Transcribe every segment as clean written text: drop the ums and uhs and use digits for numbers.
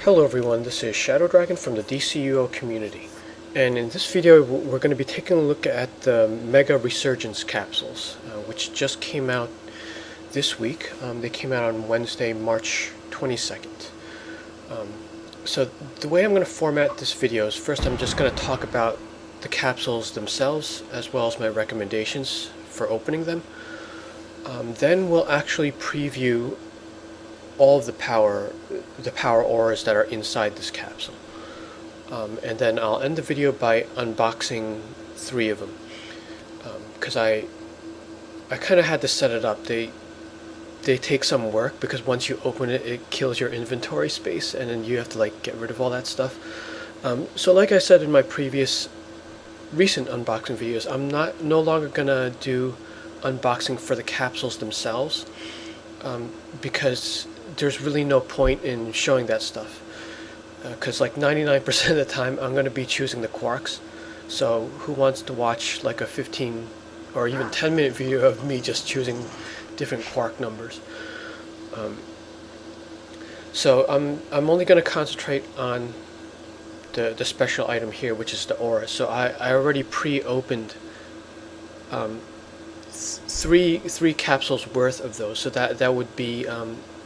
Hello everyone, this is Shadow Dragon from the DCUO community, and in this video we're going to be taking a look at the Mega Resurgence capsules, which just came out this week. They came out on Wednesday, March 22nd. So the way I'm going to format this video is first I'm just going to talk about the capsules themselves as well as my recommendations for opening them. Then we'll actually preview all of the power auras that are inside this capsule. And then I'll end the video by unboxing 3 of them. Because I kind of had to set it up. They take some work because once you open it, it kills your inventory space, and then you have to like get rid of all that stuff. So like I said in my previous recent unboxing videos, I'm no longer gonna do unboxing for the capsules themselves, because there's really no point in showing that stuff, because like 99% of the time I'm going to be choosing the quarks. So who wants to watch like a 15 or even 10-minute video of me just choosing different quark numbers? So I'm only going to concentrate on the special item here, which is the aura. So I already pre-opened three capsules worth of those, so that would be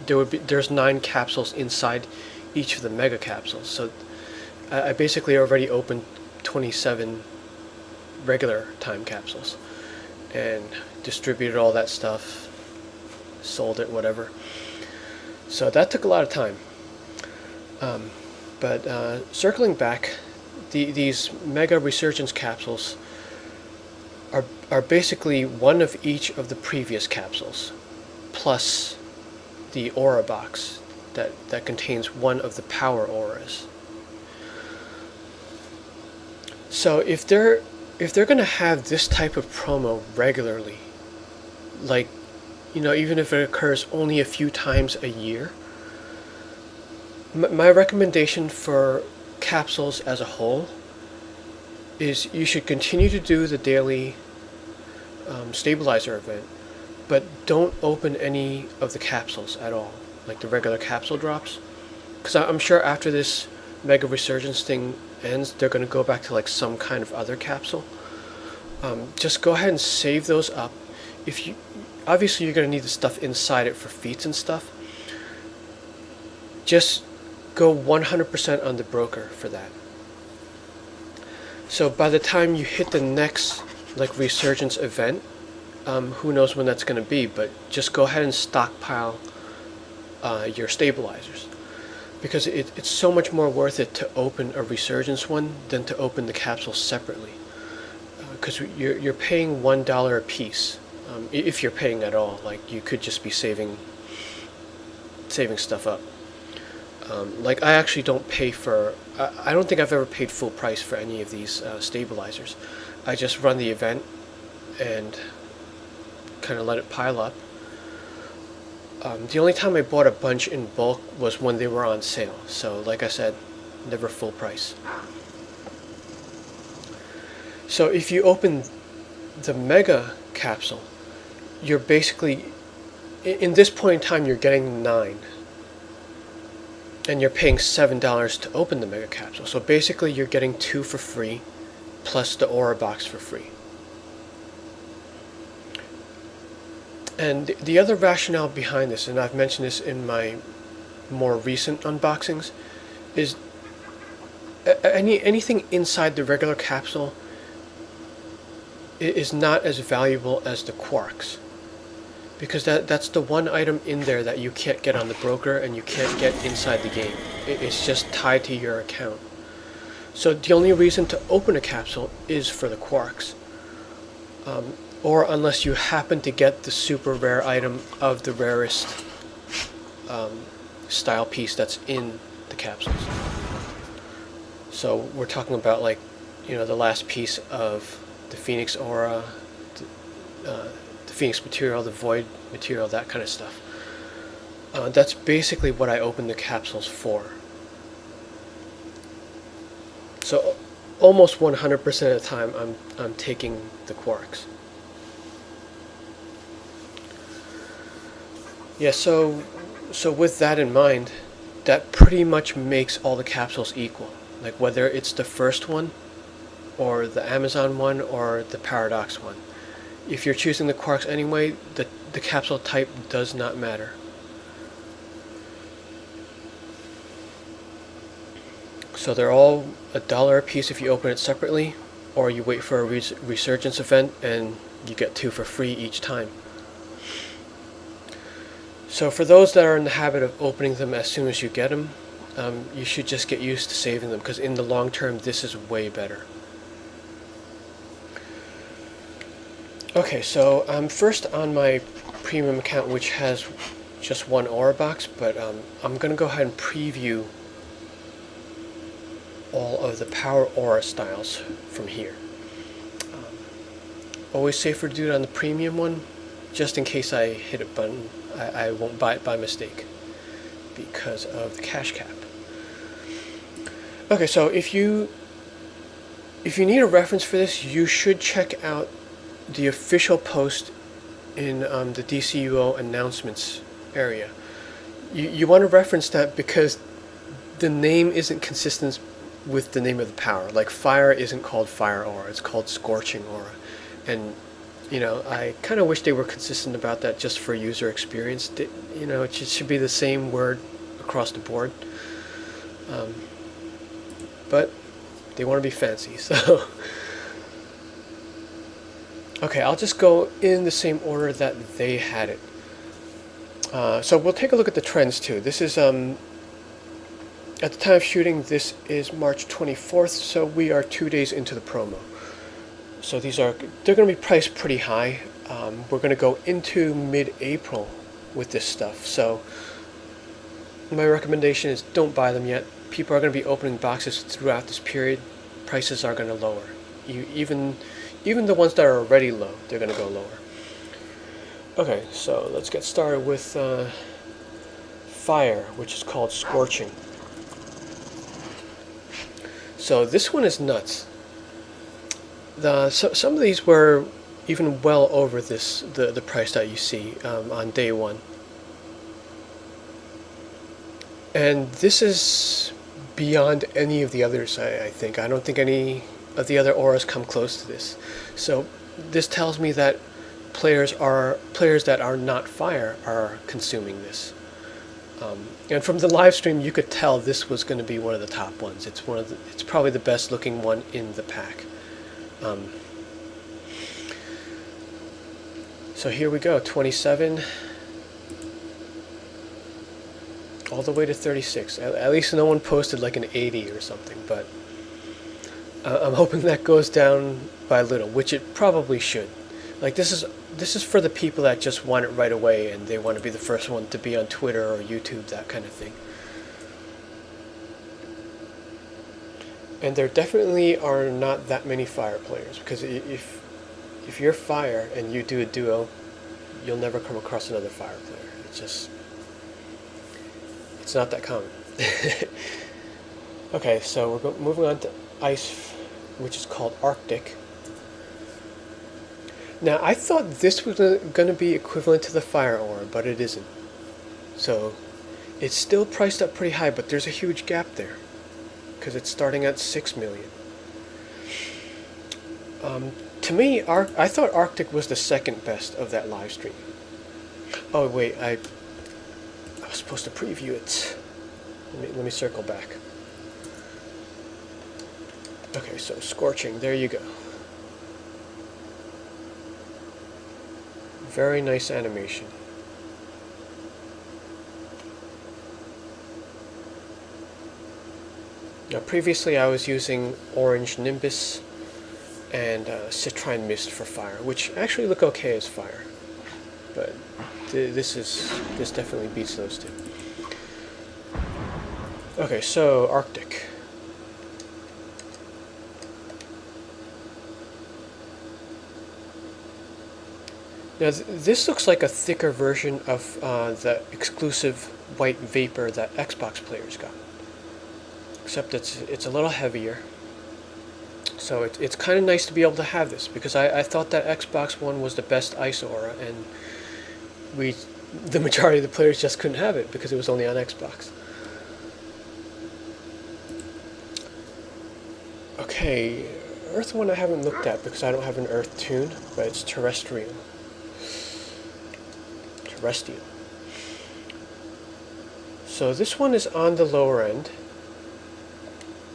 there's 9 capsules inside each of the mega capsules. So I basically already opened 27 regular time capsules and distributed all that stuff, sold it, whatever. So that took a lot of time. But circling back, these Mega Resurgence capsules are basically one of each of the previous capsules, plus the aura box that contains one of the power auras. So if they're going to have this type of promo regularly, like, you know, even if it occurs only a few times a year, my recommendation for capsules as a whole is you should continue to do the daily stabilizer event, but don't open any of the capsules at all, like the regular capsule drops, because I'm sure after this Mega Resurgence thing ends, they're going to go back to like some kind of other capsule. Just go ahead and save those up. Obviously you're going to need the stuff inside it for feats and stuff. Just go 100% on the broker for that. So by the time you hit the next like Resurgence event, who knows when that's going to be, but just go ahead and stockpile your stabilizers, because it's so much more worth it to open a Resurgence one than to open the capsules separately, because you're paying $1 a piece, if you're paying at all. Like, you could just be saving stuff up. Like, I actually don't pay for, I don't think I've ever paid full price for any of these stabilizers. I just run the event and kind of let it pile up. The only time I bought a bunch in bulk was when they were on sale. So like I said, never full price. So if you open the Mega capsule, you're basically, in this point in time, you're getting 9. And you're paying $7 to open the Mega capsule. So basically you're getting 2 for free, plus the aura box for free. And the other rationale behind this, and I've mentioned this in my more recent unboxings, is anything inside the regular capsule is not as valuable as the quarks, because that's the one item in there that you can't get on the broker and you can't get inside the game. It's just tied to your account. So the only reason to open a capsule is for the quarks. Or unless you happen to get the super rare item of the rarest style piece that's in the capsules. So we're talking about, like, you know, the last piece of the Phoenix aura, the Phoenix material, the Void material, that kind of stuff. That's basically what I open the capsules for. So almost 100% of the time I'm taking the quarks. Yeah, so with that in mind, that pretty much makes all the capsules equal. Like whether it's the first one, or the Amazon one, or the Paradox one. If you're choosing the quarks anyway, the capsule type does not matter. So they're all $1 a piece if you open it separately, or you wait for a Resurgence event and you get 2 for free each time. So for those that are in the habit of opening them as soon as you get them, you should just get used to saving them, because in the long term this is way better. Okay, so I'm first on my premium account, which has just one aura box, but I'm going to go ahead and preview all of the power aura styles from here. Always safer to do it on the premium one, just in case I hit a button. I won't buy it by mistake because of the cash cap. Okay, so if you need a reference for this, you should check out the official post in the DCUO announcements area. You want to reference that because the name isn't consistent with the name of the power. Like fire isn't called fire aura, it's called scorching aura. And I kind of wish they were consistent about that, just for user experience. It should be the same word across the board. But they want to be fancy, so okay, I'll just go in the same order that they had it. So we'll take a look at the trends too. This is at the time of shooting, this is March 24th, so we are 2 days into the promo. So they're going to be priced pretty high. We're going to go into mid-April with this stuff. So my recommendation is don't buy them yet. People are going to be opening boxes throughout this period. Prices are going to lower. Even the ones that are already low, they're going to go lower. Okay, so let's get started with fire, which is called scorching. So this one is nuts. Some of these were even well over the price that you see on day one. And this is beyond any of the others, I think. I don't think any of the other auras come close to this. So this tells me that players that are not fire are consuming this. And from the live stream, you could tell this was going to be one of the top ones. It's probably the best looking one in the pack. So here we go, 27 all the way to 36. At least no one posted like an 80 or something, but I'm hoping that goes down by a little, which it probably should. Like this is for the people that just want it right away and they want to be the first one to be on Twitter or YouTube, that kind of thing. And there definitely are not that many fire players, because if you're fire and you do a duo, you'll never come across another fire player. It's not that common. Okay, so we're moving on to ice, which is called Arctic. Now, I thought this was going to be equivalent to the fire aura, but it isn't. So it's still priced up pretty high, but there's a huge gap there, because it's starting at 6 million. To me, I thought Arctic was the second best of that live stream. Oh wait, I was supposed to preview it. Let me circle back. Okay, so scorching, there you go. Very nice animation. Now previously I was using Orange Nimbus and Citrine Mist for fire, which actually look okay as fire, but this definitely beats those two. Okay, so Arctic. Now this looks like a thicker version of the exclusive white vapor that Xbox players got, except it's a little heavier. So it's kind of nice to be able to have this, because I thought that Xbox One was the best ice aura, and the majority of the players just couldn't have it because it was only on Xbox. Okay, Earth one I haven't looked at because I don't have an Earth tune, but it's terrestrial. Terrestrial. So this one is on the lower end.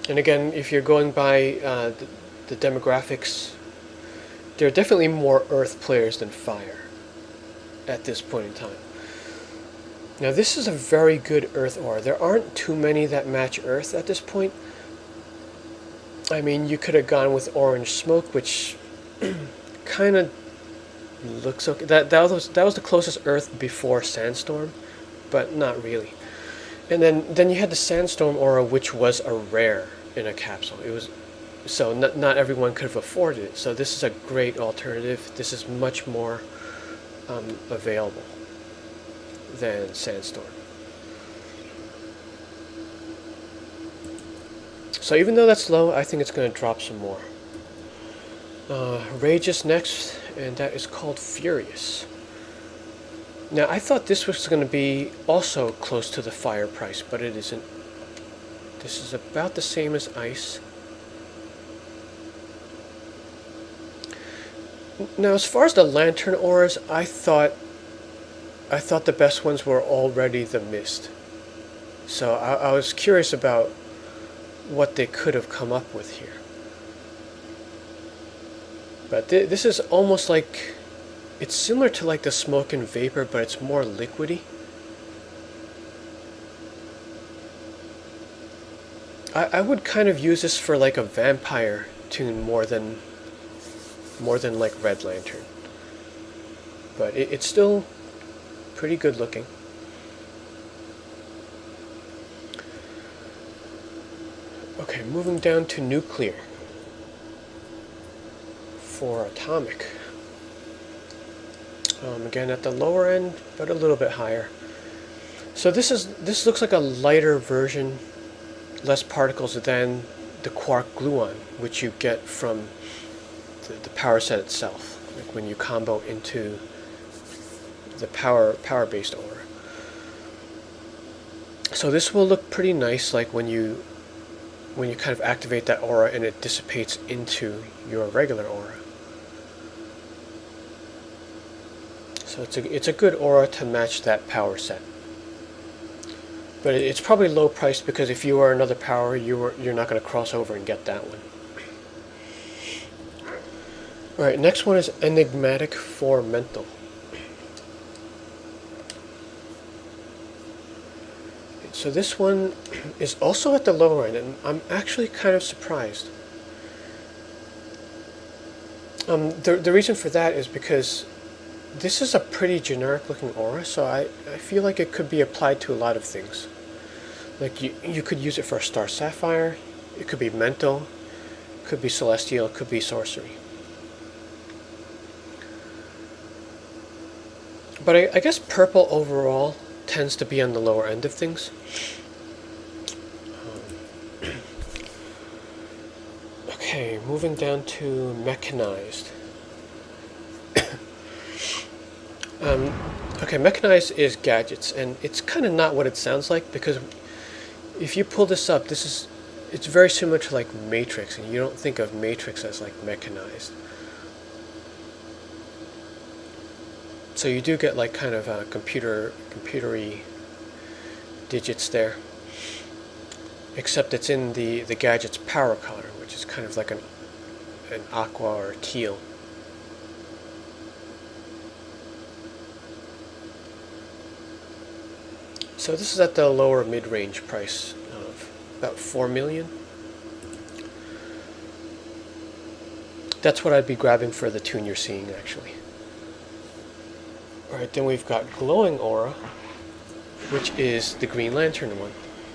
And again, if you're going by the demographics, there are definitely more Earth players than Fire at this point in time. Now this is a very good Earth aura. There aren't too many that match Earth at this point. I mean, you could have gone with Orange Smoke, which kind of looks okay. That was the closest Earth before Sandstorm, but not really. And then you had the Sandstorm aura, which was a rare in a capsule. It was so not everyone could have afforded it. So this is a great alternative. This is much more available than Sandstorm. So even though that's low, I think it's going to drop some more. Rage is next, and that is called Furious. Now I thought this was going to be also close to the Fire price, but it isn't. This is about the same as Ice. Now as far as the Lantern auras, I thought the best ones were already the Mist. So I was curious about what they could have come up with here. But this is almost like, it's similar to like the Smoke and Vapor, but it's more liquidy. I would kind of use this for like a vampire tune more than like Red Lantern. But it's still pretty good looking. Okay, moving down to Nuclear for Atomic. Again at the lower end, but a little bit higher. So this looks like a lighter version, less particles than the Quark Gluon, which you get from the power set itself, like when you combo into the power-based aura. So this will look pretty nice, like when you kind of activate that aura and it dissipates into your regular aura. So it's a good aura to match that power set. But it's probably low priced because if you are another power, you're not going to cross over and get that one. Alright, next one is Enigmatic for Mental. So this one is also at the lower end, and I'm actually kind of surprised. The reason for that is because this is a pretty generic looking aura, so I feel like it could be applied to a lot of things. Like you could use it for Star Sapphire, it could be Mental, it could be Celestial, it could be Sorcery. But I guess purple overall tends to be on the lower end of things. Okay, moving down to Mechanized. Okay, Mechanized is gadgets, and it's kind of not what it sounds like, because if you pull this up, it's very similar to like Matrix, and you don't think of Matrix as like mechanized. So you do get like kind of computery digits there, except it's in the gadget's power color, which is kind of like an aqua or teal. So this is at the lower mid-range price of about 4 million. That's what I'd be grabbing for the tune you're seeing, actually. Alright, then we've got Glowing Aura, which is the Green Lantern one.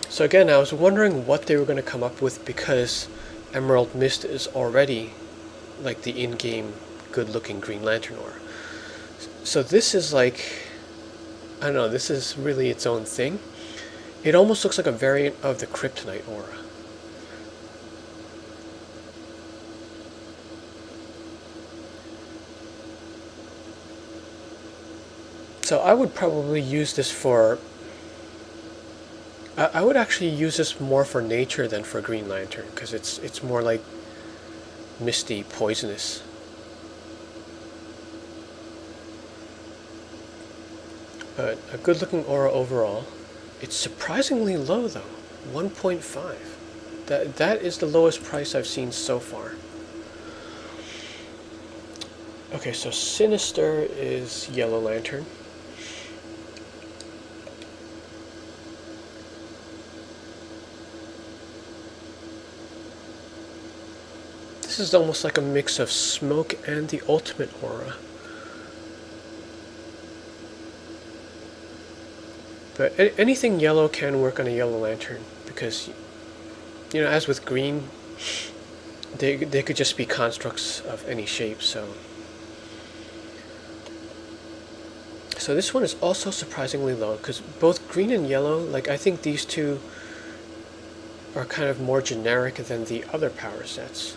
So again, I was wondering what they were going to come up with, because Emerald Mist is already like the in-game good-looking Green Lantern aura. So this is like, I don't know, this is really its own thing. It almost looks like a variant of the Kryptonite aura. So I would probably use this for, I would actually use this more for nature than for Green Lantern, because it's more like misty, poisonous. But a good looking aura overall. It's surprisingly low though, 1.5. That is the lowest price I've seen so far. Okay, so Sinister is Yellow Lantern. This is almost like a mix of Smoke and the Ultimate Aura. But anything yellow can work on a Yellow Lantern, because, you know, as with green, they could just be constructs of any shape, so this one is also surprisingly low, because both green and yellow, like, I think these two are kind of more generic than the other power sets.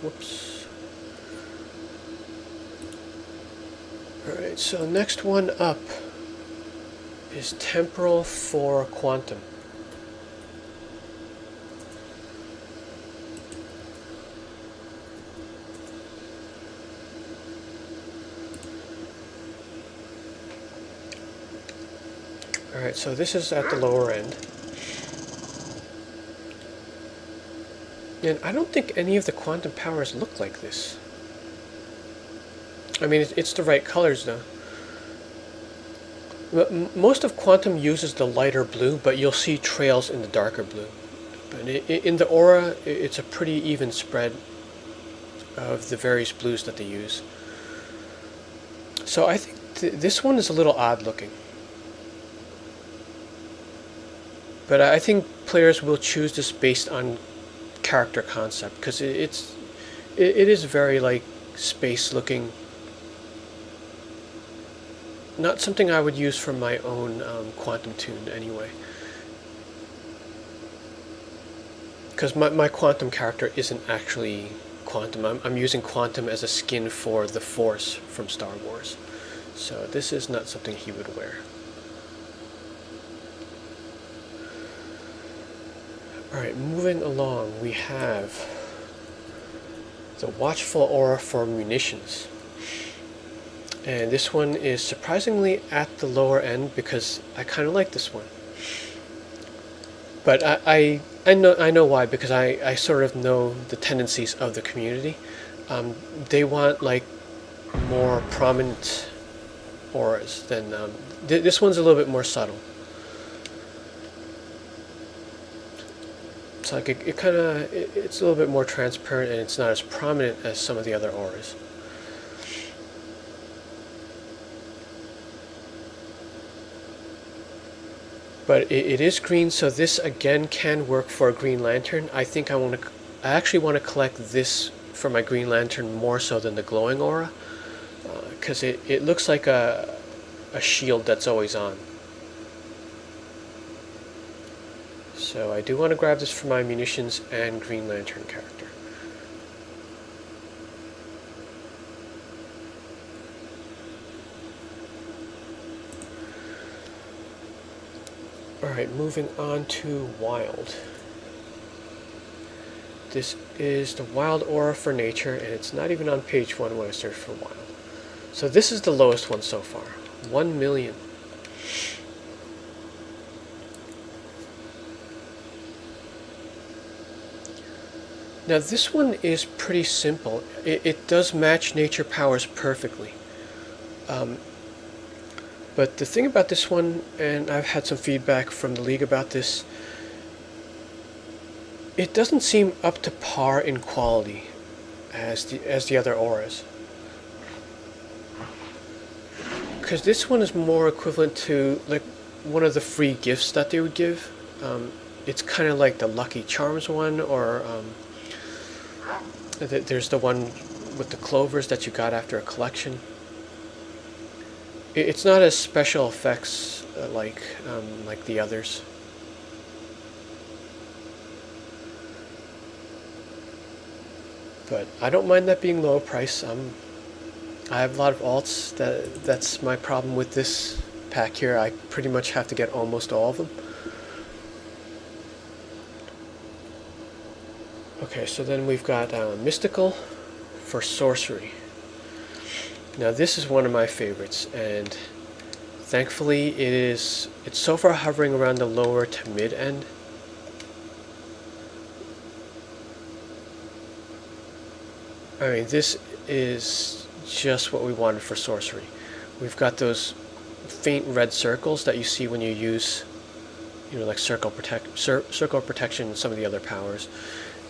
Whoops. Alright, so next one up is Temporal for Quantum. Alright, so this is at the lower end. And I don't think any of the quantum powers look like this. I mean, it's the right colors though. Most of Quantum uses the lighter blue, but you'll see trails in the darker blue. But in the aura, it's a pretty even spread of the various blues that they use. So I think this one is a little odd looking. But I think players will choose this based on character concept, because it is very like space looking. Not something I would use for my own Quantum tune anyway. Because my Quantum character isn't actually Quantum. I'm using Quantum as a skin for the Force from Star Wars. So this is not something he would wear. Alright, moving along, we have the Watchful Aura for Munitions. And this one is surprisingly at the lower end, because I kind of like this one. But I know why, because I sort of know the tendencies of the community. They want like more prominent auras than this one's a little bit more subtle. It's like it's a little bit more transparent, and it's not as prominent as some of the other auras. But it is green, so this again can work for a Green Lantern. I think I actually want to collect this for my Green Lantern more so than the glowing aura, because it looks like a shield that's always on. So I do want to grab this for my Munitions and Green Lantern character. Alright, moving on to Wild. This is the Wild Aura for Nature, and it's not even on page 1 when I search for Wild. So this is the lowest one so far, 1 million. Now this one is pretty simple. It does match nature powers perfectly. But the thing about this one, and I've had some feedback from the League about this, it doesn't seem up to par in quality as the other auras. Because this one is more equivalent to like one of the free gifts that they would give. It's kind of like the Lucky Charms one, or there's the one with the clovers that you got after a collection. It's not as special effects like the others. But I don't mind that being low price. I have a lot of alts. That's my problem with this pack here. I pretty much have to get almost all of them. Okay, so then we've got Mystical for sorcery. Now this is one of my favorites, and thankfully it's so far hovering around the lower to mid end. I mean, this is just what we wanted for sorcery. We've got those faint red circles that you see when you use, like circle protection and some of the other powers,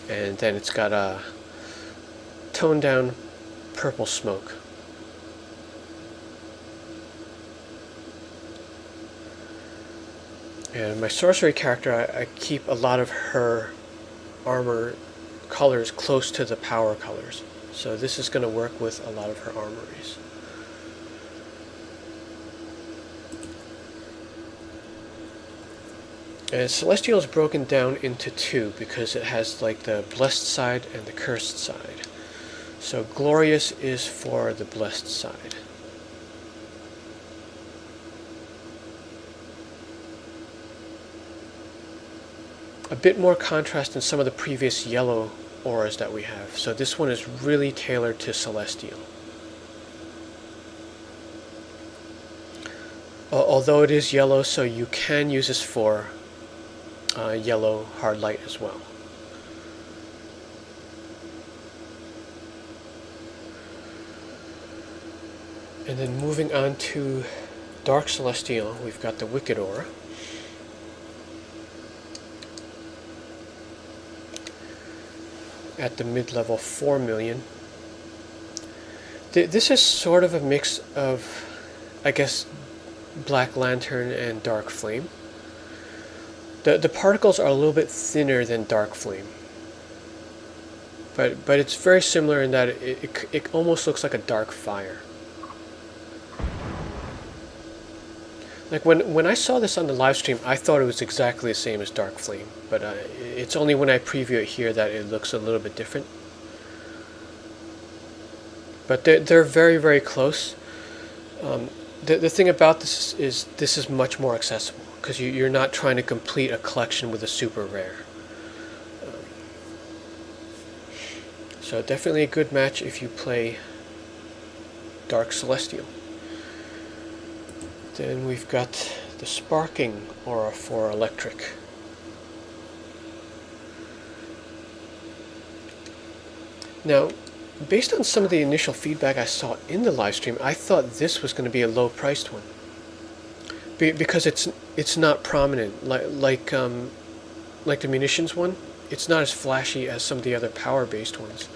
and then it's got a toned down purple smoke. And my sorcery character, I keep a lot of her armor colors close to the power colors. So this is going to work with a lot of her armories. And Celestial is broken down into two because it has like the blessed side and the cursed side. So Glorious is for the blessed side. A bit more contrast than some of the previous yellow auras that we have. So this one is really tailored to Celestial. Although it is yellow, so you can use this for yellow hard light as well. And then moving on to Dark Celestial, we've got the Wicked Aura. At the mid-level 4 million. This is sort of a mix of, I guess, Black Lantern and Dark Flame. The particles are a little bit thinner than Dark Flame, but it's very similar in that it almost looks like a dark fire. Like when I saw this on the live stream, I thought it was exactly the same as Dark Flame, but it's only when I preview it here that it looks a little bit different. But they're very, very close. The thing about this is much more accessible, because you're not trying to complete a collection with a super rare. So definitely a good match if you play Dark Celestial. Then we've got the Sparking Aura for Electric. Now, based on some of the initial feedback I saw in the live stream, I thought this was going to be a low-priced one, because it's not prominent like the munitions one. It's not as flashy as some of the other power-based ones.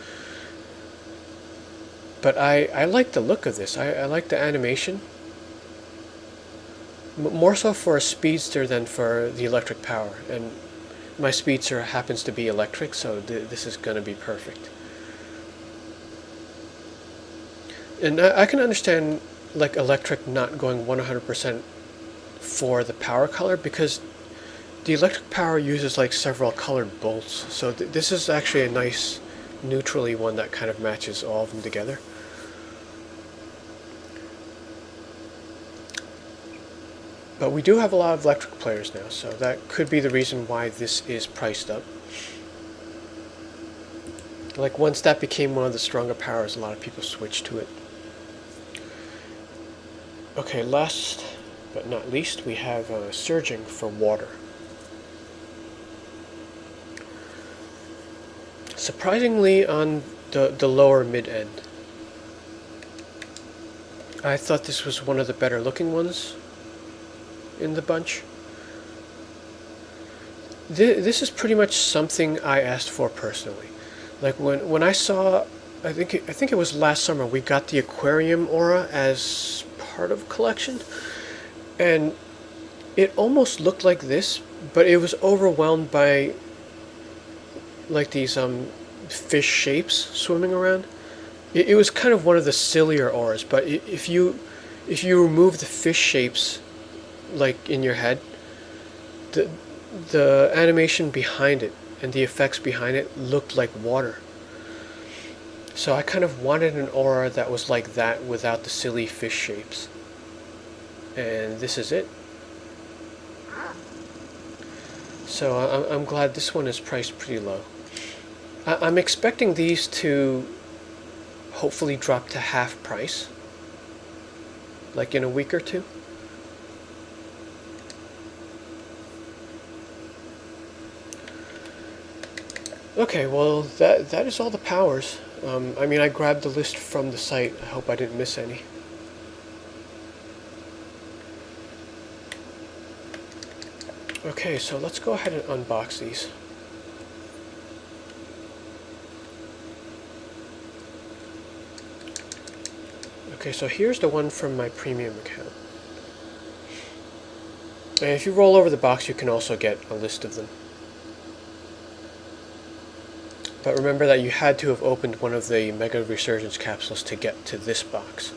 But I like the look of this. I like the animation. More so for a speedster than for the electric power, and my speedster happens to be electric, so this is going to be perfect. And I can understand like electric not going 100% for the power color, because the electric power uses like several colored bolts, so this is actually a nice neutrally one that kind of matches all of them together. But we do have a lot of electric players now, so that could be the reason why this is priced up. Like once that became one of the stronger powers, a lot of people switched to it. Okay, last but not least, we have Surging for Water. Surprisingly on the lower mid-end. I thought this was one of the better looking ones in the bunch. This is pretty much something I asked for personally. Like when I saw, I think it was last summer, we got the aquarium aura as part of collection, and it almost looked like this, but it was overwhelmed by like these fish shapes swimming around. It was kind of one of the sillier auras, but if you remove the fish shapes like in your head, the animation behind it and the effects behind it looked like water. So I kind of wanted an aura that was like that without the silly fish shapes. And this is it. So I'm glad this one is priced pretty low. I'm expecting these to hopefully drop to half price, like in a week or two. Okay, well that is all the powers. I mean, I grabbed the list from the site. I hope I didn't miss any. Okay, so let's go ahead and unbox these. Okay, so here's the one from my premium account. And if you roll over the box, you can also get a list of them. But remember that you had to have opened one of the Mega Resurgence capsules to get to this box.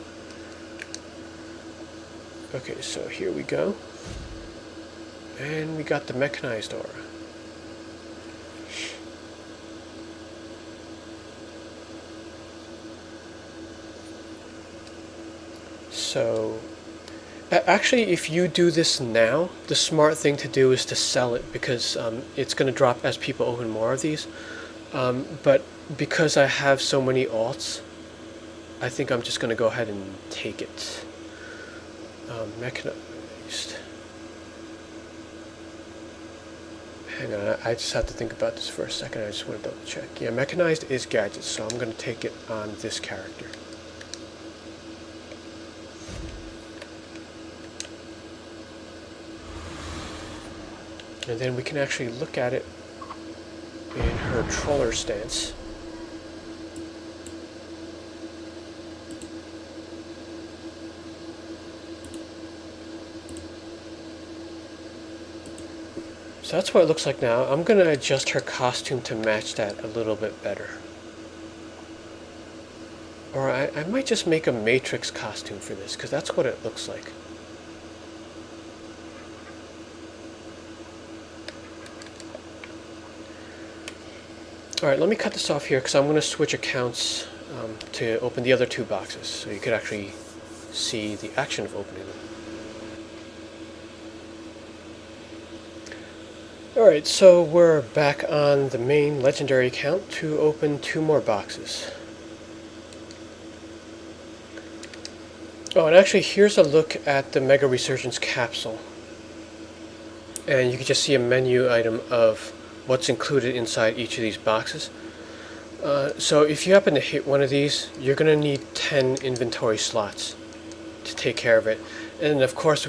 Okay, so here we go. And we got the mechanized aura. So, actually, if you do this now, the smart thing to do is to sell it, because it's going to drop as people open more of these. But because I have so many alts, I think I'm just going to go ahead and take it. Mechanized. Hang on, I just have to think about this for a second. I just want to double check. Yeah, mechanized is gadgets, so I'm going to take it on this character. And then we can actually look at it in her troller stance. So that's what it looks like now. I'm going to adjust her costume to match that a little bit better. Or I might just make a Matrix costume for this, because that's what it looks like. Alright, let me cut this off here, because I'm going to switch accounts to open the other two boxes, so you could actually see the action of opening them. Alright, so we're back on the main legendary account to open two more boxes. Oh, and actually here's a look at the Mega Resurgence capsule. And you can just see a menu item of what's included inside each of these boxes. So if you happen to hit one of these, you're going to need 10 inventory slots to take care of it. And of course,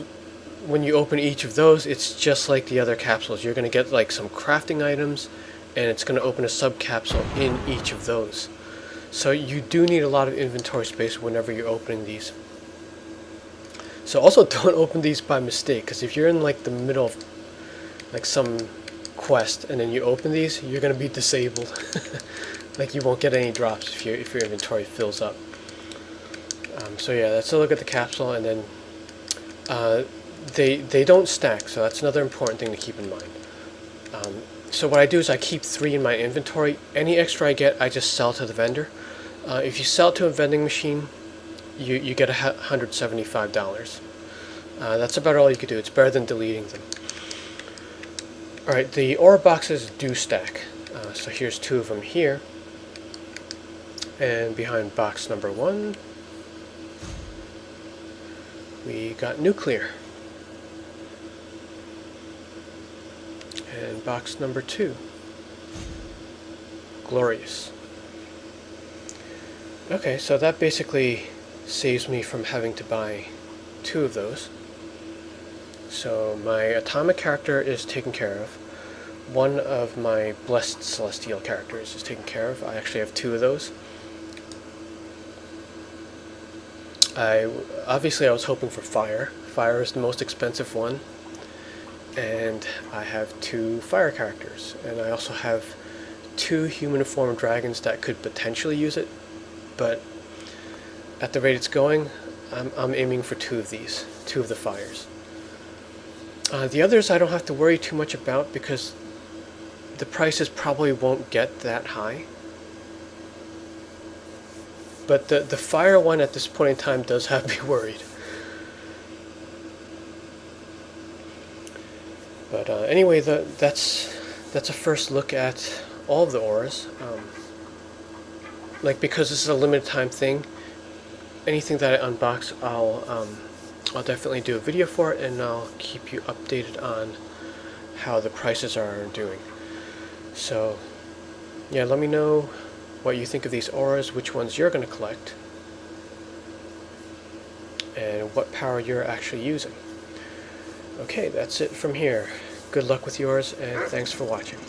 when you open each of those, it's just like the other capsules. You're going to get like some crafting items, and it's going to open a sub-capsule in each of those. So you do need a lot of inventory space whenever you're opening these. So also don't open these by mistake, because if you're in like the middle of like some quest and then you open these, you're going to be disabled. Like you won't get any drops if your inventory fills up. So yeah, that's a look at the capsule, and then they don't stack, so that's another important thing to keep in mind. So what I do is I keep 3 in my inventory. Any extra I get, I just sell to the vendor. If you sell to a vending machine, you get $175. That's about all you could do. It's better than deleting them. Alright, the aura boxes do stack. So here's 2 of them here. And behind box number 1, we got nuclear. And box number 2, glorious. Okay, so that basically saves me from having to buy 2 of those. So my atomic character is taken care of. One of my blessed celestial characters is taken care of. I actually have 2 of those. Obviously I was hoping for fire. Fire is the most expensive one. And I have 2 fire characters. And I also have 2 humaniform dragons that could potentially use it. But at the rate it's going, I'm aiming for 2 of these. 2 of the fires. The others I don't have to worry too much about, because the prices probably won't get that high. But the fire one at this point in time does have me worried. But anyway, that's a first look at all of the auras. Like, because this is a limited time thing, anything that I unbox, I'll definitely do a video for it, and I'll keep you updated on how the prices are doing. So yeah, let me know what you think of these auras, which ones you're going to collect, and what power you're actually using. Okay, that's it from here. Good luck with yours, and thanks for watching.